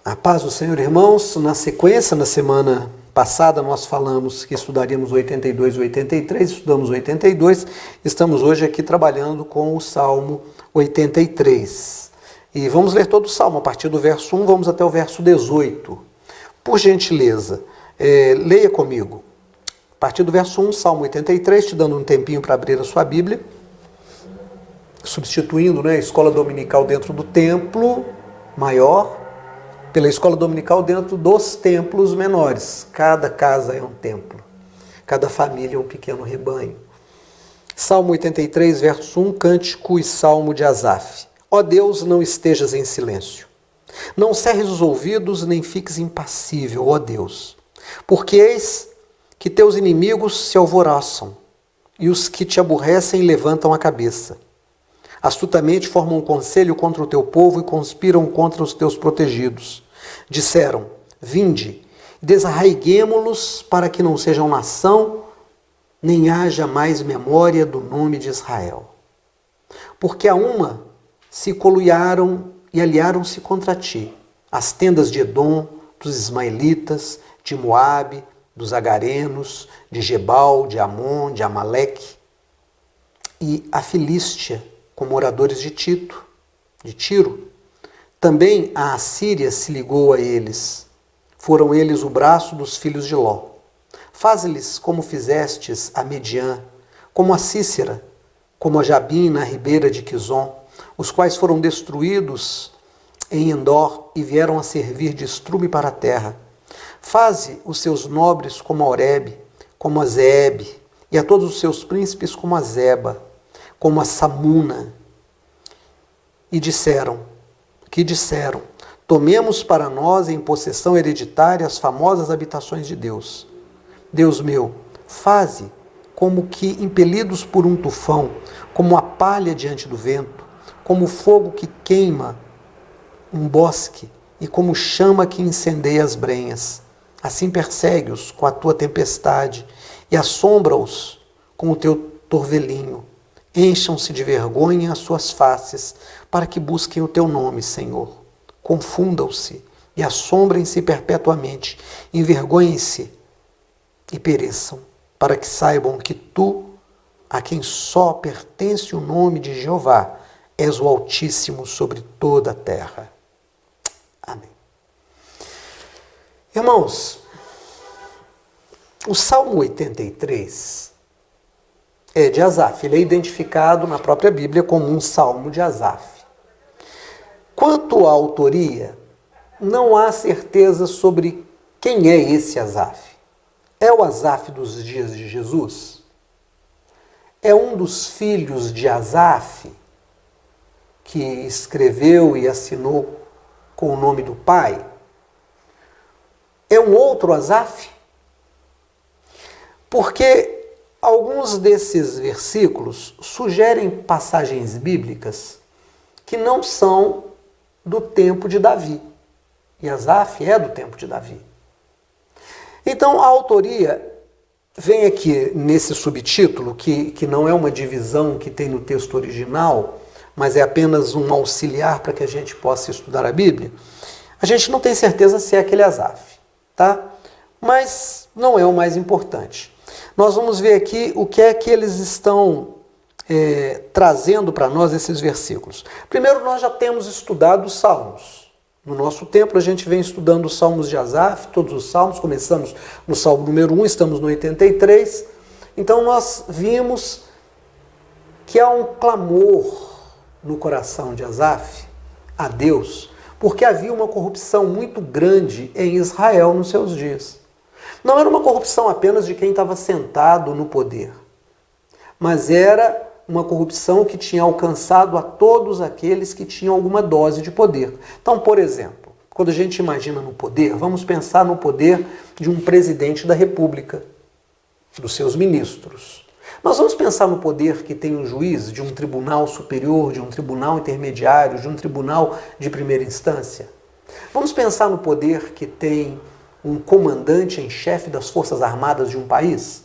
A paz do Senhor, irmãos. Na sequência, na semana passada, nós falamos que estudaríamos 82 e 83, estudamos 82, estamos hoje aqui trabalhando com o Salmo 83. E vamos ler todo o Salmo, a partir do verso 1, vamos até o verso 18. Por gentileza, leia comigo. A partir do verso 1, Salmo 83, te dando um tempinho para abrir a sua Bíblia, substituindo, a escola dominical dentro do templo maior, pela escola dominical dentro dos templos menores. Cada casa é um templo. Cada família é um pequeno rebanho. Salmo 83, verso 1, cântico e salmo de Asaf. Ó Deus, não estejas em silêncio. Não cerres os ouvidos, nem fiques impassível, ó Deus. Porque eis que teus inimigos se alvoroçam, e os que te aborrecem levantam a cabeça. Astutamente formam um conselho contra o teu povo e conspiram contra os teus protegidos. Disseram, vinde, desarraiguemo-los para que não sejam nação, nem haja mais memória do nome de Israel. Porque a uma se coluiaram e aliaram-se contra ti, as tendas de Edom, dos ismaelitas, de Moabe, dos agarenos, de Gebal, de Amon, de Amaleque, e a Filístia, com moradores de Tiro. Também a Assíria se ligou a eles. Foram eles o braço dos filhos de Ló. Faze-lhes como fizestes a Mediã, como a Cícera, como a Jabim na ribeira de Quizon, os quais foram destruídos em Endor e vieram a servir de estrume para a terra. Faze os seus nobres como a Oreb, como a Zeeb, e a todos os seus príncipes como a Zeba, como a Samuna. E disseram, tomemos para nós em possessão hereditária as famosas habitações de Deus. Deus meu, faze como que impelidos por um tufão, como a palha diante do vento, como o fogo que queima um bosque e como chama que incendeia as brenhas. Assim persegue-os com a tua tempestade e assombra-os com o teu torvelinho. Encham-se de vergonha as suas faces, para que busquem o teu nome, Senhor. Confundam-se e assombrem-se perpetuamente, envergonhem-se e pereçam, para que saibam que tu, a quem só pertence o nome de Jeová, és o Altíssimo sobre toda a terra. Amém. Irmãos, o Salmo 83 é de Asaf. Ele é identificado na própria Bíblia como um Salmo de Asaf. Quanto à autoria, não há certeza sobre quem é esse Asaf. É o Asaf dos dias de Jesus? É um dos filhos de Asaf que escreveu e assinou com o nome do pai? É um outro Asaf? Porque alguns desses versículos sugerem passagens bíblicas que não são do tempo de Davi. E Asaf é do tempo de Davi. Então a autoria vem aqui nesse subtítulo, que não é uma divisão que tem no texto original, mas é apenas um auxiliar para que a gente possa estudar a Bíblia. A gente não tem certeza se é aquele Asaf, tá? Mas não é o mais importante. Nós vamos ver aqui o que é que eles estão trazendo para nós esses versículos. Primeiro, nós já temos estudado os Salmos. No nosso templo, a gente vem estudando os Salmos de Asaf, todos os Salmos. Começamos no Salmo número 1, estamos no 83. Então, nós vimos que há um clamor no coração de Asaf a Deus, porque havia uma corrupção muito grande em Israel nos seus dias. Não era uma corrupção apenas de quem estava sentado no poder, mas era uma corrupção que tinha alcançado a todos aqueles que tinham alguma dose de poder. Então, por exemplo, quando a gente imagina no poder, vamos pensar no poder de um presidente da República, dos seus ministros. Nós vamos pensar no poder que tem um juiz de um tribunal superior, de um tribunal intermediário, de um tribunal de primeira instância. Vamos pensar no poder que tem um comandante em chefe das Forças Armadas de um país?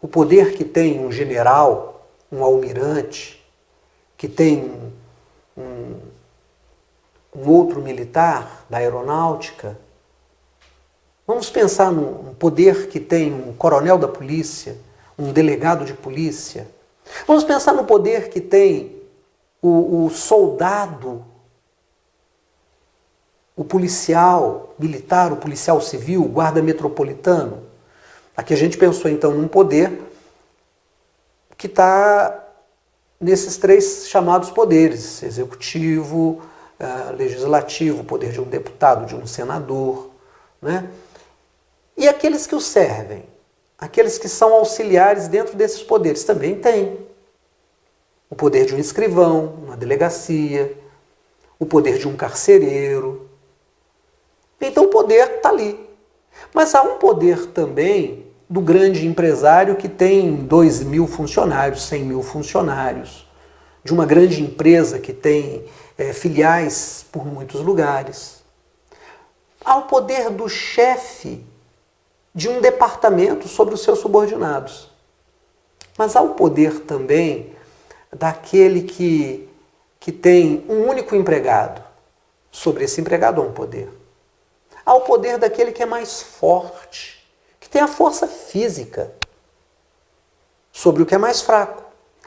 O poder que tem um general, um almirante, que tem um outro militar da aeronáutica. Vamos pensar no poder que tem um coronel da polícia, um delegado de polícia. Vamos pensar no poder que tem o soldado, o policial militar, o policial civil, o guarda metropolitano. Aqui a gente pensou então num poder que está nesses três chamados poderes: executivo, legislativo, o poder de um deputado, de um senador, né? E aqueles que o servem, aqueles que são auxiliares dentro desses poderes, também têm o poder de um escrivão, uma delegacia, o poder de um carcereiro. Então o poder está ali. Mas há um poder também do grande empresário que tem 2.000 funcionários, 100.000 funcionários, de uma grande empresa que tem filiais por muitos lugares. Há o poder do chefe de um departamento sobre os seus subordinados. Mas há o poder também daquele que tem um único empregado. Sobre esse empregado há um poder. Há o poder daquele que é mais forte, que tem a força física sobre o que é mais fraco.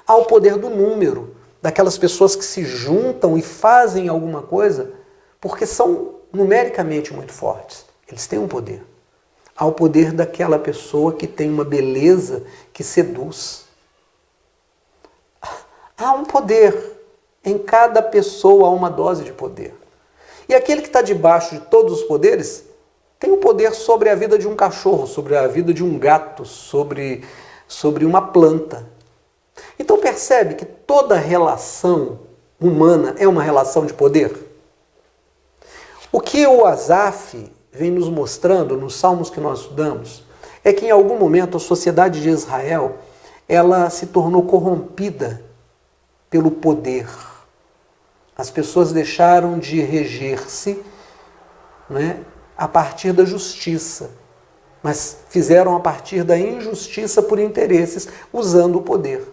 Há o poder do número, daquelas pessoas que se juntam e fazem alguma coisa porque são numericamente muito fortes. Eles têm um poder. Há o poder daquela pessoa que tem uma beleza que seduz. Há um poder. Em cada pessoa há uma dose de poder. E aquele que está debaixo de todos os poderes tem o poder sobre a vida de um cachorro, sobre a vida de um gato, sobre uma planta. Então percebe que toda relação humana é uma relação de poder? O que o Asaf vem nos mostrando nos salmos que nós estudamos é que em algum momento a sociedade de Israel ela se tornou corrompida pelo poder. As pessoas deixaram de reger-se, né, a partir da justiça, mas fizeram a partir da injustiça por interesses, usando o poder.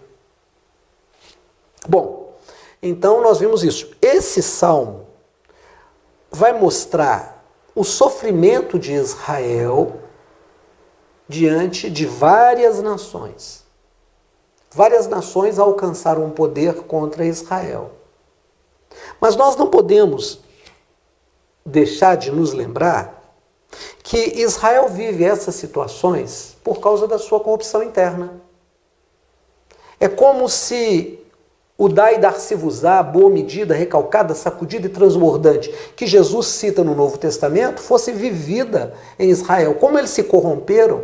Bom, então nós vimos isso. Esse salmo vai mostrar o sofrimento de Israel diante de várias nações. Várias nações alcançaram poder contra Israel. Mas nós não podemos deixar de nos lembrar que Israel vive essas situações por causa da sua corrupção interna. É como se o dai dar-se-vos-á, boa medida, recalcada, sacudida e transbordante, que Jesus cita no Novo Testamento, fosse vivida em Israel. Como eles se corromperam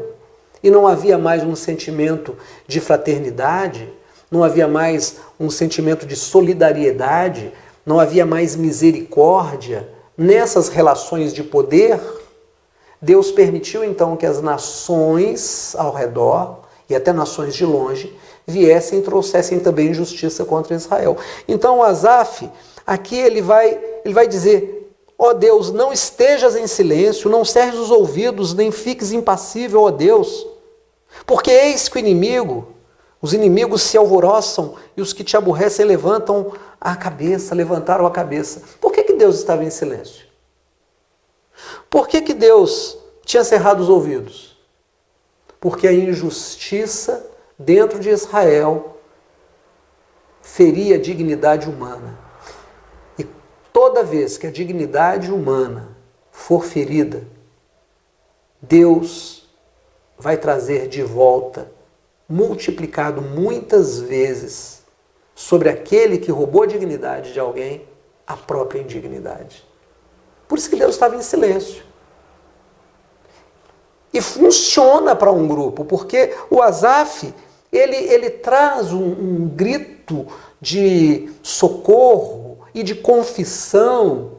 e não havia mais um sentimento de fraternidade, não havia mais um sentimento de solidariedade, não havia mais misericórdia nessas relações de poder, Deus permitiu então que as nações ao redor, e até nações de longe, viessem e trouxessem também justiça contra Israel. Então o Asaf, aqui ele vai dizer: ó Deus, não estejas em silêncio, não cerres os ouvidos, nem fiques impassível, ó Deus, porque eis que o inimigo, os inimigos se alvoroçam e os que te aborrecem levantaram a cabeça. Por que Deus estava em silêncio? Por que Deus tinha cerrado os ouvidos? Porque a injustiça dentro de Israel feria a dignidade humana. E toda vez que a dignidade humana for ferida, Deus vai trazer de volta, multiplicado muitas vezes, sobre aquele que roubou a dignidade de alguém, a própria indignidade. Por isso que Deus estava em silêncio. E funciona para um grupo, porque o Asaf, ele traz um grito de socorro e de confissão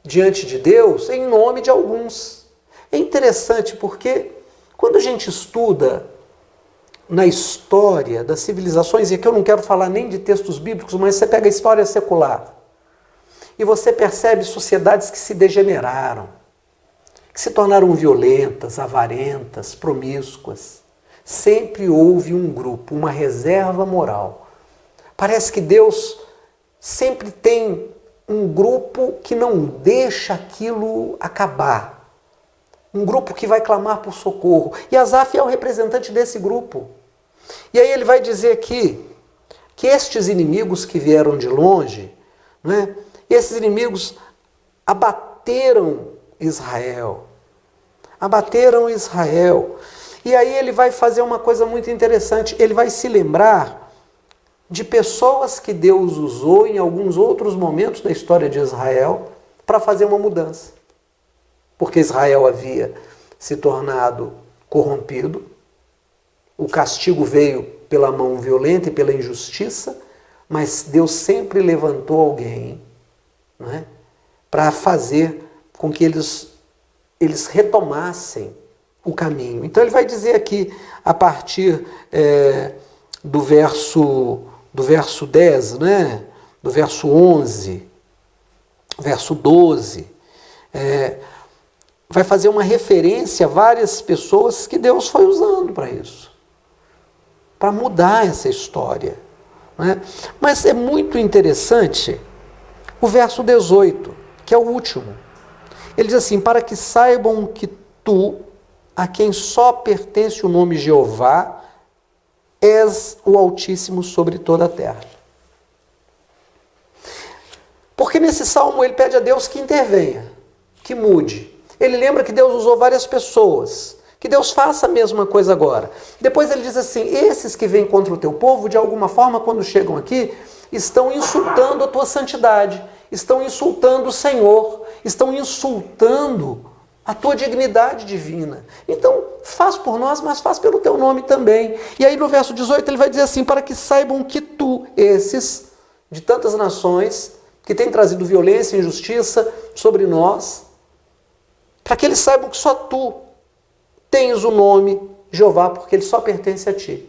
diante de Deus em nome de alguns. É interessante porque quando a gente estuda na história das civilizações, e aqui eu não quero falar nem de textos bíblicos, mas você pega a história secular e você percebe sociedades que se degeneraram, que se tornaram violentas, avarentas, promíscuas. Sempre houve um grupo, uma reserva moral. Parece que Deus sempre tem um grupo que não deixa aquilo acabar. Um grupo que vai clamar por socorro. E Asaf é o representante desse grupo. E aí ele vai dizer aqui que estes inimigos que vieram de longe, né, esses inimigos abateram Israel. Abateram Israel. E aí ele vai fazer uma coisa muito interessante. Ele vai se lembrar de pessoas que Deus usou em alguns outros momentos da história de Israel para fazer uma mudança. Porque Israel havia se tornado corrompido, o castigo veio pela mão violenta e pela injustiça, mas Deus sempre levantou alguém, né, para fazer com que eles retomassem o caminho. Então ele vai dizer aqui, a partir do verso 10, né, do verso 11, verso 12, vai fazer uma referência a várias pessoas que Deus foi usando para isso, para mudar essa história, né? Mas é muito interessante o verso 18, que é o último. Ele diz assim: para que saibam que tu, a quem só pertence o nome Jeová, és o Altíssimo sobre toda a terra. Porque nesse salmo ele pede a Deus que intervenha, que mude. Ele lembra que Deus usou várias pessoas, que Deus faça a mesma coisa agora. Depois ele diz assim: esses que vêm contra o teu povo, de alguma forma, quando chegam aqui, estão insultando a tua santidade, estão insultando o Senhor, estão insultando a tua dignidade divina. Então, faz por nós, mas faz pelo teu nome também. E aí no verso 18 ele vai dizer assim: para que saibam que tu, esses de tantas nações, que têm trazido violência e injustiça sobre nós, para que eles saibam que só tu tens o nome Jeová, porque ele só pertence a ti.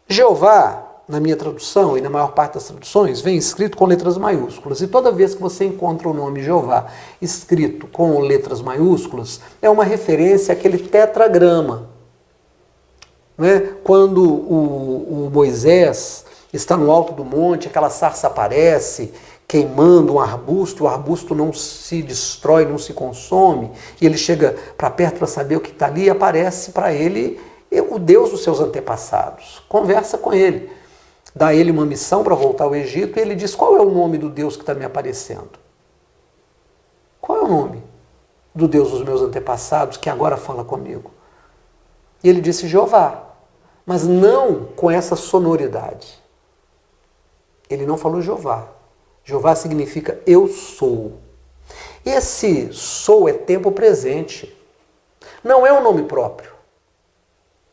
Jeová, na minha tradução e na maior parte das traduções, vem escrito com letras maiúsculas. E toda vez que você encontra o nome Jeová escrito com letras maiúsculas, é uma referência àquele tetragrama. Né? Quando o Moisés está no alto do monte, aquela sarça aparece, queimando um arbusto, o arbusto não se destrói, não se consome, e ele chega para perto para saber o que está ali, e aparece para ele o Deus dos seus antepassados, conversa com ele, dá a ele uma missão para voltar ao Egito, e ele diz: qual é o nome do Deus que está me aparecendo? Qual é o nome do Deus dos meus antepassados que agora fala comigo? E ele disse: Jeová, mas não com essa sonoridade. Ele não falou Jeová. Jeová significa eu sou. Esse sou é tempo presente. Não é um nome próprio.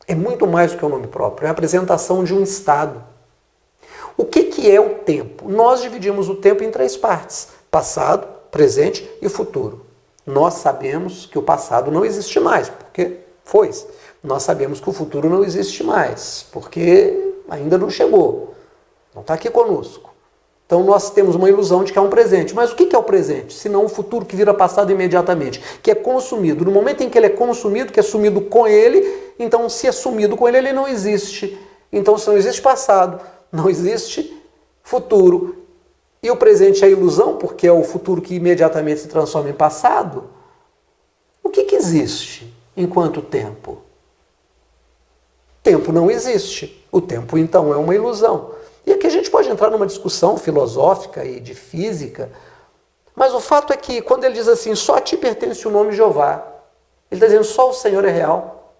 É muito mais do que um nome próprio. É a apresentação de um estado. O que é o tempo? Nós dividimos o tempo em 3 partes: passado, presente e futuro. Nós sabemos que o passado não existe mais, porque foi. Nós sabemos que o futuro não existe mais, porque ainda não chegou. Não está aqui conosco. Então nós temos uma ilusão de que é um presente. Mas o que é o presente? Se não um futuro que vira passado imediatamente, que é consumido. No momento em que ele é consumido, que é sumido com ele, então se é sumido com ele, ele não existe. Então se não existe passado, não existe futuro. E o presente é a ilusão, porque é o futuro que imediatamente se transforma em passado. O que existe enquanto tempo? Tempo não existe. O tempo, então, é uma ilusão. E aqui a gente pode entrar numa discussão filosófica e de física, mas o fato é que quando ele diz assim: só a ti pertence o nome Jeová, ele está dizendo: só o Senhor é real.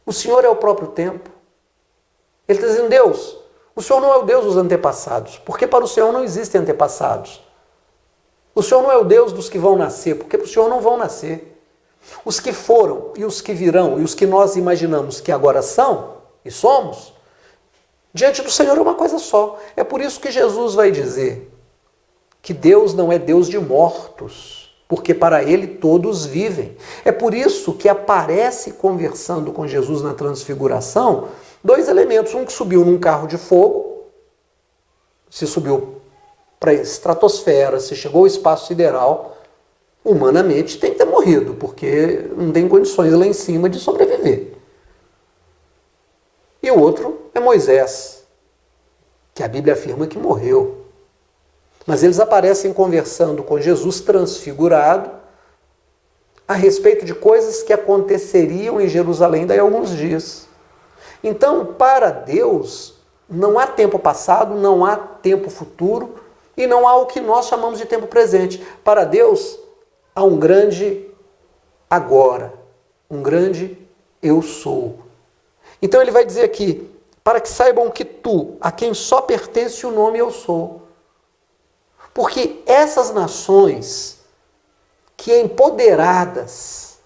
O Senhor é o próprio tempo. Ele está dizendo: Deus, o Senhor não é o Deus dos antepassados, porque para o Senhor não existem antepassados. O Senhor não é o Deus dos que vão nascer, porque para o Senhor não vão nascer. Os que foram e os que virão e os que nós imaginamos que agora são e somos, diante do Senhor é uma coisa só. É por isso que Jesus vai dizer que Deus não é Deus de mortos, porque para Ele todos vivem. É por isso que aparece conversando com Jesus na transfiguração 2 elementos. Um que subiu num carro de fogo, se subiu para a estratosfera, se chegou ao espaço sideral, humanamente tem que ter morrido, porque não tem condições lá em cima de sobreviver. E o outro é Moisés, que a Bíblia afirma que morreu. Mas eles aparecem conversando com Jesus transfigurado a respeito de coisas que aconteceriam em Jerusalém daí a alguns dias. Então, para Deus, não há tempo passado, não há tempo futuro e não há o que nós chamamos de tempo presente. Para Deus, há um grande agora, um grande eu sou. Então ele vai dizer aqui, para que saibam que tu, a quem só pertence o nome eu sou. Porque essas nações que empoderadas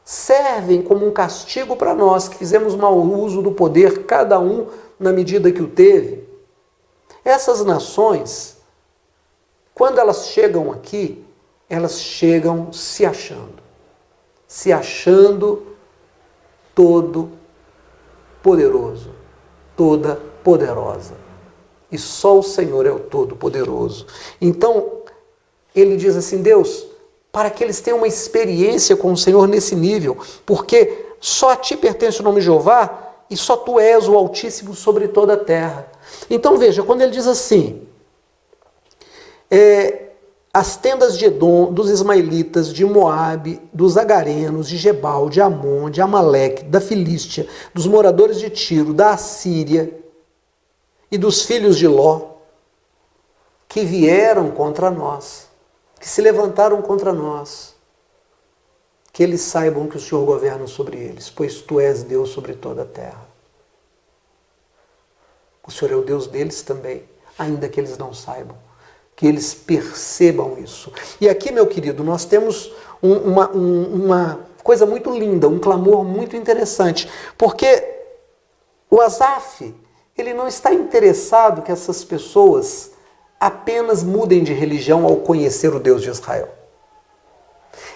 servem como um castigo para nós que fizemos mau uso do poder, cada um na medida que o teve. Essas nações, quando elas chegam aqui, elas chegam se achando todo poderoso, toda poderosa. E só o Senhor é o todo poderoso. Então, ele diz assim, Deus, para que eles tenham uma experiência com o Senhor nesse nível, porque só a ti pertence o nome de Jeová e só tu és o Altíssimo sobre toda a terra. Então veja, quando ele diz assim, as tendas de Edom, dos ismaelitas, de Moabe, dos agarenos, de Gebal, de Amon, de Amaleque, da Filístia, dos moradores de Tiro, da Assíria e dos filhos de Ló, que vieram contra nós, que se levantaram contra nós, que eles saibam que o Senhor governa sobre eles, pois tu és Deus sobre toda a terra. O Senhor é o Deus deles também, ainda que eles não saibam, que eles percebam isso. E aqui, meu querido, nós temos uma coisa muito linda, um clamor muito interessante, porque o Asaf, ele não está interessado que essas pessoas apenas mudem de religião ao conhecer o Deus de Israel.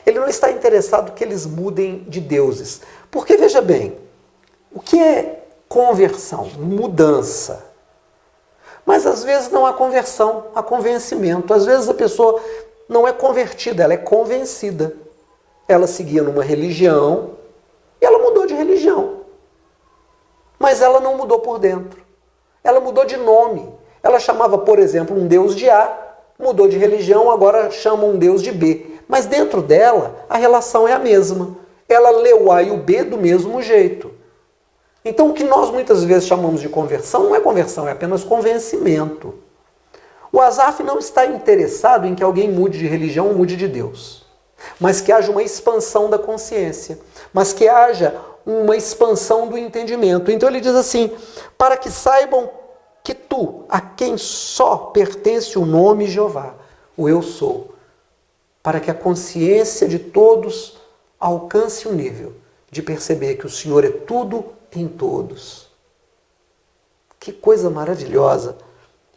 Ele não está interessado que eles mudem de deuses. Porque, veja bem, o que é conversão? Mudança. Mas às vezes não há conversão, há convencimento. Às vezes a pessoa não é convertida, ela é convencida. Ela seguia numa religião e ela mudou de religião. Mas ela não mudou por dentro. Ela mudou de nome. Ela chamava, por exemplo, um deus de A, mudou de religião, agora chama um deus de B. Mas dentro dela, a relação é a mesma. Ela lê o A e o B do mesmo jeito. Então, o que nós muitas vezes chamamos de conversão não é conversão, é apenas convencimento. O Asaf não está interessado em que alguém mude de religião ou mude de Deus, mas que haja uma expansão da consciência, mas que haja uma expansão do entendimento. Então ele diz assim, para que saibam que tu, a quem só pertence o nome Jeová, o eu sou, para que a consciência de todos alcance o nível de perceber que o Senhor é tudo em todos. Que coisa maravilhosa!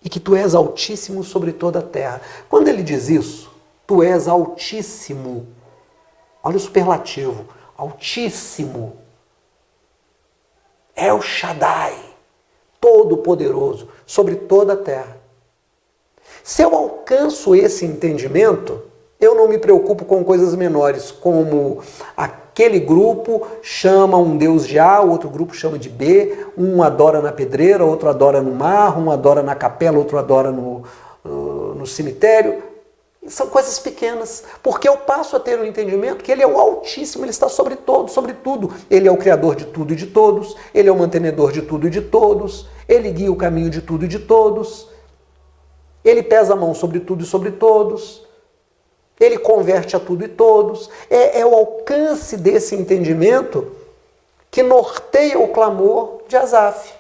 E que tu és altíssimo sobre toda a terra. Quando ele diz isso, tu és altíssimo. Olha o superlativo, altíssimo. El Shaddai, todo-poderoso, sobre toda a terra. Se eu alcanço esse entendimento, eu não me preocupo com coisas menores, como aquele grupo chama um deus de A, outro grupo chama de B, um adora na pedreira, outro adora no mar, um adora na capela, outro adora no cemitério. São coisas pequenas, porque eu passo a ter um entendimento que ele é o Altíssimo, ele está sobre todo, sobre tudo. Ele é o Criador de tudo e de todos, ele é o mantenedor de tudo e de todos, ele guia o caminho de tudo e de todos, ele pesa a mão sobre tudo e sobre todos, ele converte a tudo e todos. É o alcance desse entendimento que norteia o clamor de Asaf.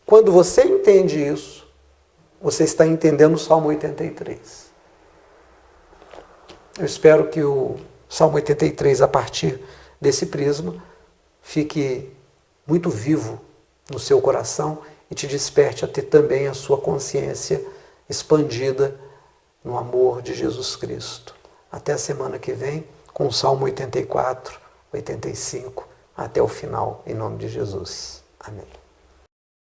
Quando você entende isso, você está entendendo o Salmo 83. Eu espero que o Salmo 83, a partir desse prisma, fique muito vivo no seu coração e te desperte a ter também a sua consciência expandida no amor de Jesus Cristo. Até a semana que vem, com o Salmo 84, 85, até o final, em nome de Jesus. Amém.